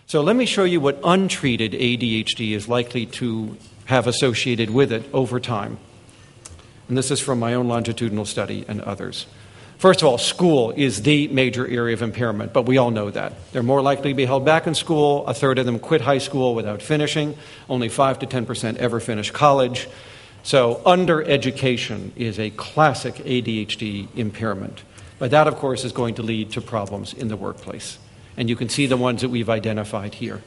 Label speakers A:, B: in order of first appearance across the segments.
A: So let me show you what untreated ADHD is likely to have associated with it over time. And this is from my own longitudinal study and others. First of all, school is the major area of impairment, but we all know that. They're more likely to be held back in school. A third of them quit high school without finishing. Only 5 to 10% ever finish college. So undereducation is a classic ADHD impairment. But that, of course, is going to lead to problems in the workplace. And you can see the ones that we've identified here.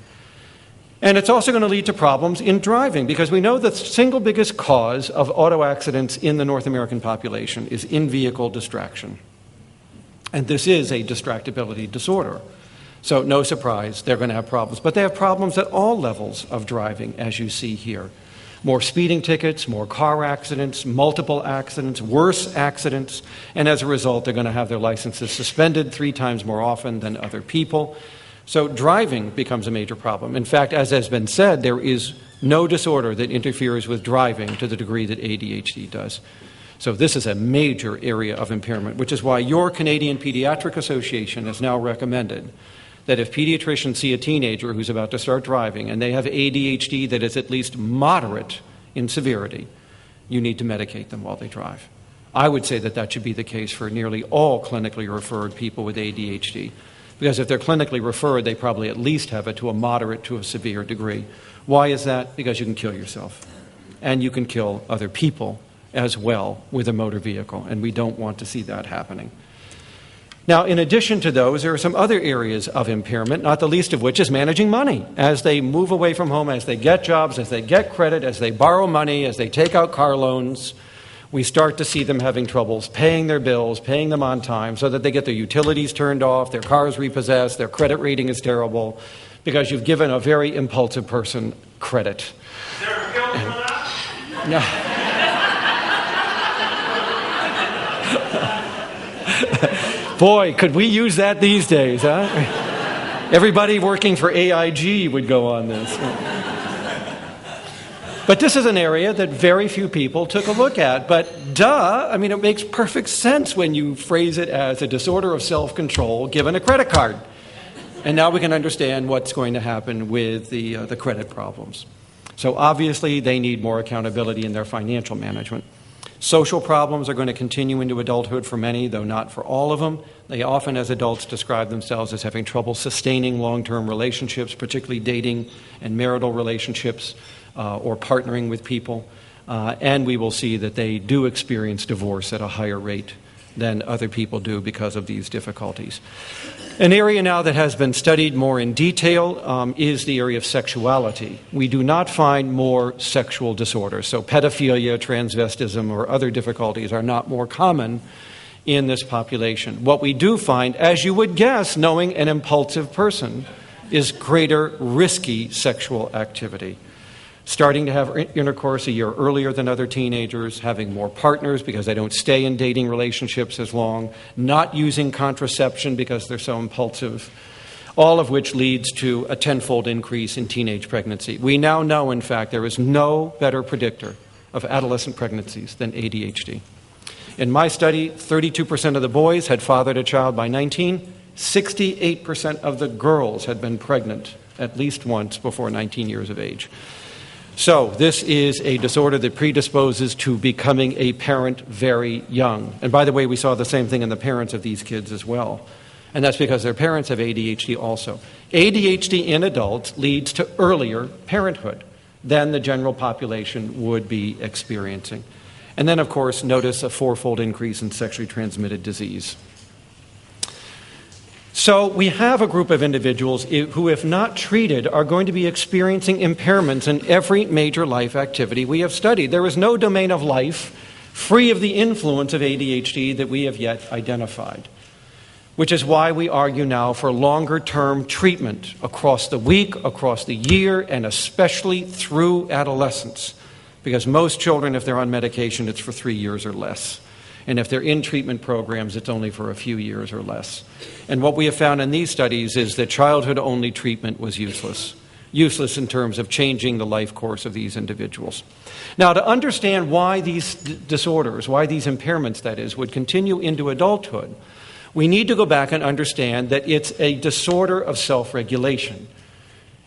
A: And it's also going to lead to problems in driving, because we know the single biggest cause of auto accidents in the North American population is in-vehicle distraction. And this is a distractibility disorder. So no surprise, they're going to have problems. But they have problems at all levels of driving, as you see here. More speeding tickets, more car accidents, multiple accidents, worse accidents, and as a result, they're going to have their licenses suspended 3 times more often than other people. So driving becomes a major problem. In fact, as has been said, there is no disorder that interferes with driving to the degree that ADHD does. So this is a major area of impairment, which is why your Canadian Pediatric Association has now recommended that if pediatricians see a teenager who's about to start driving and they have ADHD that is at least moderate in severity, you need to medicate them while they drive. I would say that that should be the case for nearly all clinically referred people with ADHD, because if they're clinically referred, they probably at least have it to a moderate to a severe degree. Why is that? Because you can kill yourself, and you can kill other people as well with a motor vehicle, and we don't want to see that happening. Now, in addition to those, there are some other areas of impairment, not the least of which is managing money. As they move away from home, as they get jobs, as they get credit, as they borrow money, as they take out car loans, we start to see them having troubles paying their bills, paying them on time, so that they get their utilities turned off, their cars repossessed, their credit rating is terrible, because you've given a very impulsive person credit.
B: Is there a pill for that?
A: No. Boy, could we use that these days, huh? Everybody working for AIG would go on this. But this is an area that very few people took a look at. But I mean, it makes perfect sense when you phrase it as a disorder of self-control given a credit card. And now we can understand what's going to happen with the credit problems. So obviously, they need more accountability in their financial management. Social problems are going to continue into adulthood for many, though not for all of them. They often, as adults, describe themselves as having trouble sustaining long-term relationships, particularly dating and marital relationships, or partnering with people. And we will see that they do experience divorce at a higher rate than other people do because of these difficulties. An area now that has been studied more in detail is the area of sexuality. We do not find more sexual disorders. So pedophilia, transvestism, or other difficulties are not more common in this population. What we do find, as you would guess, knowing an impulsive person, is greater risky sexual activity. Starting to have intercourse a year earlier than other teenagers, having more partners because they don't stay in dating relationships as long, not using contraception because they're so impulsive, all of which leads to a tenfold increase in teenage pregnancy. We now know, in fact, there is no better predictor of adolescent pregnancies than ADHD. In my study, 32% of the boys had fathered a child by 19. 68% of the girls had been pregnant at least once before 19 years of age. So this is a disorder that predisposes to becoming a parent very young. And by the way, we saw the same thing in the parents of these kids as well. And that's because their parents have ADHD also. ADHD in adults leads to earlier parenthood than the general population would be experiencing. And then, of course, notice a 4-fold increase in sexually transmitted disease. So we have a group of individuals who, if not treated, are going to be experiencing impairments in every major life activity we have studied. There is no domain of life free of the influence of ADHD that we have yet identified, which is why we argue now for longer-term treatment across the week, across the year, and especially through adolescence, because most children, if they're on medication, it's for 3 years or less. And if they're in treatment programs, it's only for a few years or less. And what we have found in these studies is that childhood-only treatment was useless. Useless in terms of changing the life course of these individuals. Now, to understand why these disorders, why these impairments, that is, would continue into adulthood, we need to go back and understand that it's a disorder of self-regulation.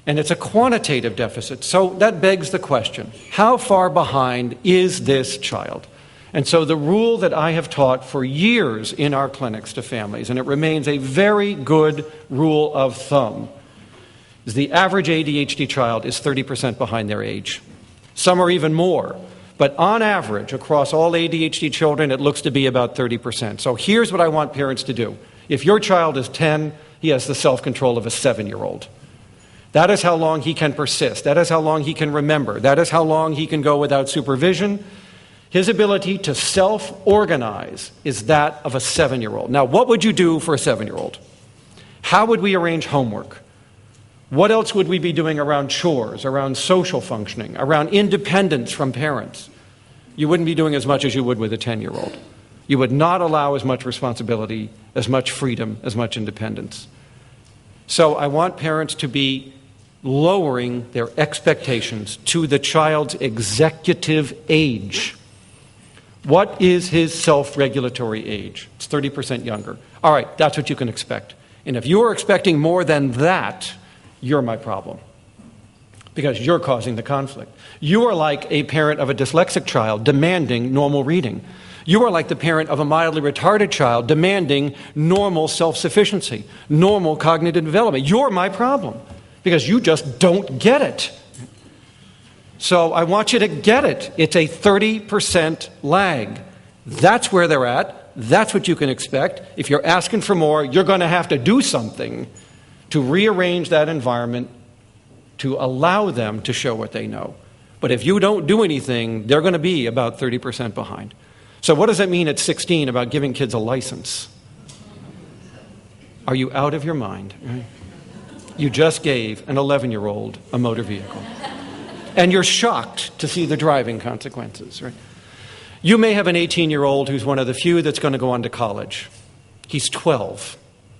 A: And it's a quantitative deficit. So that begs the question, how far behind is this child? And so the rule that I have taught for years in our clinics to families, and it remains a very good rule of thumb, is the average ADHD child is 30% behind their age. Some are even more. But on average, across all ADHD children, it looks to be about 30%. So here's what I want parents to do. If your child is 10, he has the self-control of a 7-year-old. That is how long he can persist. That is how long he can remember. That is how long he can go without supervision. His ability to self-organize is that of a 7-year-old. Now, what would you do for a 7-year-old? How would we arrange homework? What else would we be doing around chores, around social functioning, around independence from parents? You wouldn't be doing as much as you would with a 10-year-old. You would not allow as much responsibility, as much freedom, as much independence. So I want parents to be lowering their expectations to the child's executive age. What is his self-regulatory age? It's 30% younger. All right, that's what you can expect. And if you are expecting more than that, you're my problem, because you're causing the conflict. You are like a parent of a dyslexic child demanding normal reading. You are like the parent of a mildly retarded child demanding normal self-sufficiency, normal cognitive development. You're my problem, because you just don't get it. So I want you to get it. It's a 30% lag. That's where they're at. That's what you can expect. If you're asking for more, you're going to have to do something to rearrange that environment to allow them to show what they know. But if you don't do anything, they're going to be about 30% behind. So what does that mean at 16 about giving kids a license? Are you out of your mind? Right? You just gave an 11-year-old a motor vehicle. And you're shocked to see the driving consequences. Right? You may have an 18-year-old who's one of the few that's going to go on to college. He's 12.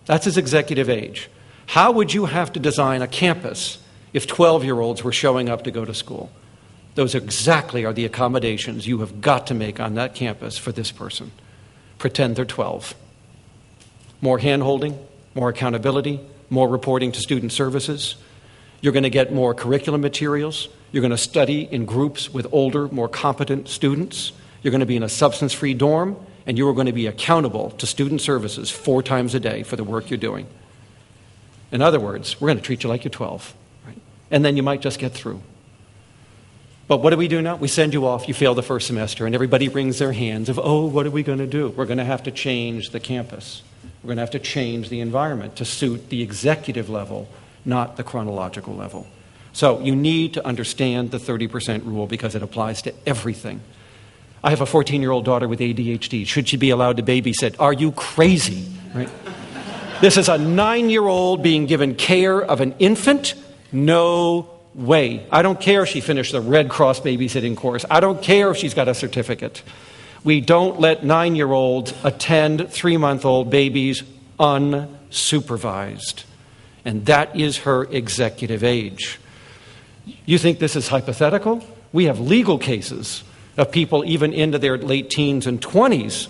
A: That's his executive age. How would you have to design a campus if 12-year-olds were showing up to go to school? Those exactly are the accommodations you have got to make on that campus for this person. Pretend they're 12. More hand-holding, more accountability, more reporting to student services. You're going to get more curriculum materials. You're going to study in groups with older, more competent students. You're going to be in a substance-free dorm, and you are going to be accountable to student services 4 times a day for the work you're doing. In other words, we're going to treat you like you're 12. Right? And then you might just get through. But what do we do now? We send you off, you fail the first semester, and everybody wrings their hands of, oh, what are we going to do? We're going to have to change the campus. We're going to have to change the environment to suit the executive level, not the chronological level. So you need to understand the 30% rule because it applies to everything. I have a 14-year-old daughter with ADHD. Should she be allowed to babysit? Are you crazy? Right? This is a 9-year-old being given care of an infant? No way. I don't care if she finished the Red Cross babysitting course. I don't care if she's got a certificate. We don't let 9-year-olds attend 3-month-old babies unsupervised. And that is her executive age. You think this is hypothetical? We have legal cases of people even into their late teens and 20s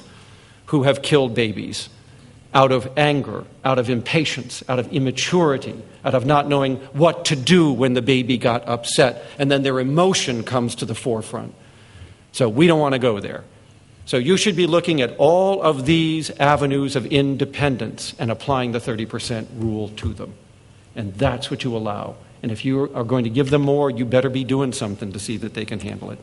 A: who have killed babies out of anger, out of impatience, out of immaturity, out of not knowing what to do when the baby got upset, and then their emotion comes to the forefront. So we don't want to go there. So you should be looking at all of these avenues of independence and applying the 30% rule to them. And that's what you allow. And if you are going to give them more, you better be doing something to see that they can handle it.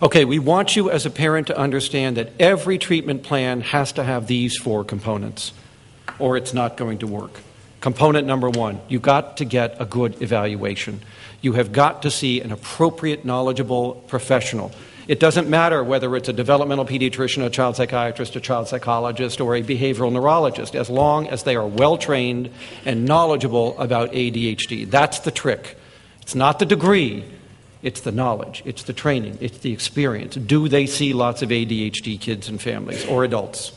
A: Okay, we want you as a parent to understand that every treatment plan has to have these 4 components, or it's not going to work. Component number 1, you've got to get a good evaluation. You have got to see an appropriate, knowledgeable professional. It doesn't matter whether it's a developmental pediatrician, a child psychiatrist, a child psychologist, or a behavioral neurologist, as long as they are well-trained and knowledgeable about ADHD. That's the trick. It's not the degree. It's the knowledge, it's the training, it's the experience. Do they see lots of ADHD kids and families or adults?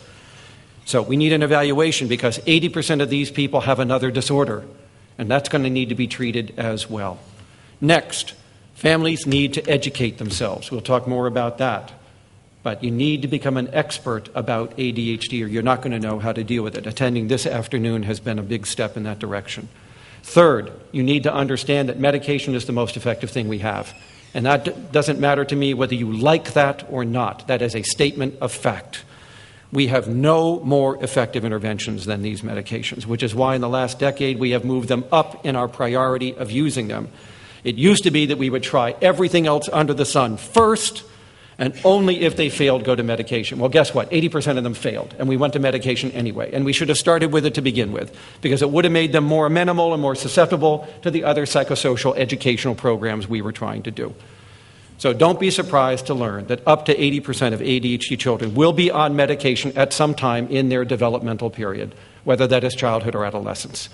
A: So we need an evaluation because 80% of these people have another disorder, and that's going to need to be treated as well. Next, families need to educate themselves. We'll talk more about that. But you need to become an expert about ADHD or you're not going to know how to deal with it. Attending this afternoon has been a big step in that direction. Third, you need to understand that medication is the most effective thing we have. And that doesn't matter to me whether you like that or not. That is a statement of fact. We have no more effective interventions than these medications, which is why in the last decade we have moved them up in our priority of using them. It used to be that we would try everything else under the sun first, and only if they failed go to medication. Well, guess what? 80% of them failed, and we went to medication anyway. And we should have started with it to begin with, because it would have made them more amenable and more susceptible to the other psychosocial educational programs we were trying to do. So don't be surprised to learn that up to 80% of ADHD children will be on medication at some time in their developmental period, whether that is childhood or adolescence.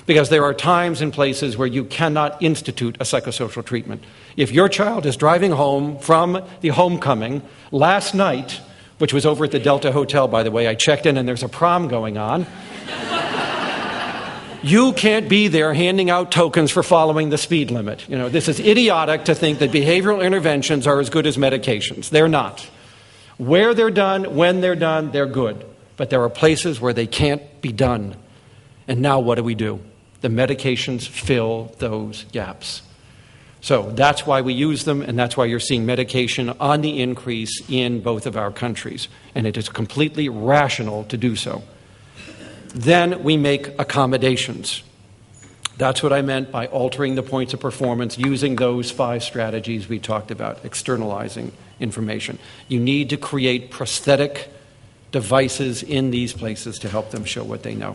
A: Because there are times and places where you cannot institute a psychosocial treatment. If your child is driving home from the homecoming last night, which was over at the Delta Hotel, by the way, I checked in and there's a prom going on, you can't be there handing out tokens for following the speed limit. You know, this is idiotic to think that behavioral interventions are as good as medications. They're not. Where they're done, when they're done, they're good. But there are places where they can't be done. And now what do? The medications fill those gaps. So that's why we use them, and that's why you're seeing medication on the increase in both of our countries. And it is completely rational to do so. Then we make accommodations. That's what I meant by altering the points of performance using those 5 strategies we talked about, externalizing information. You need to create prosthetic devices in these places to help them show what they know.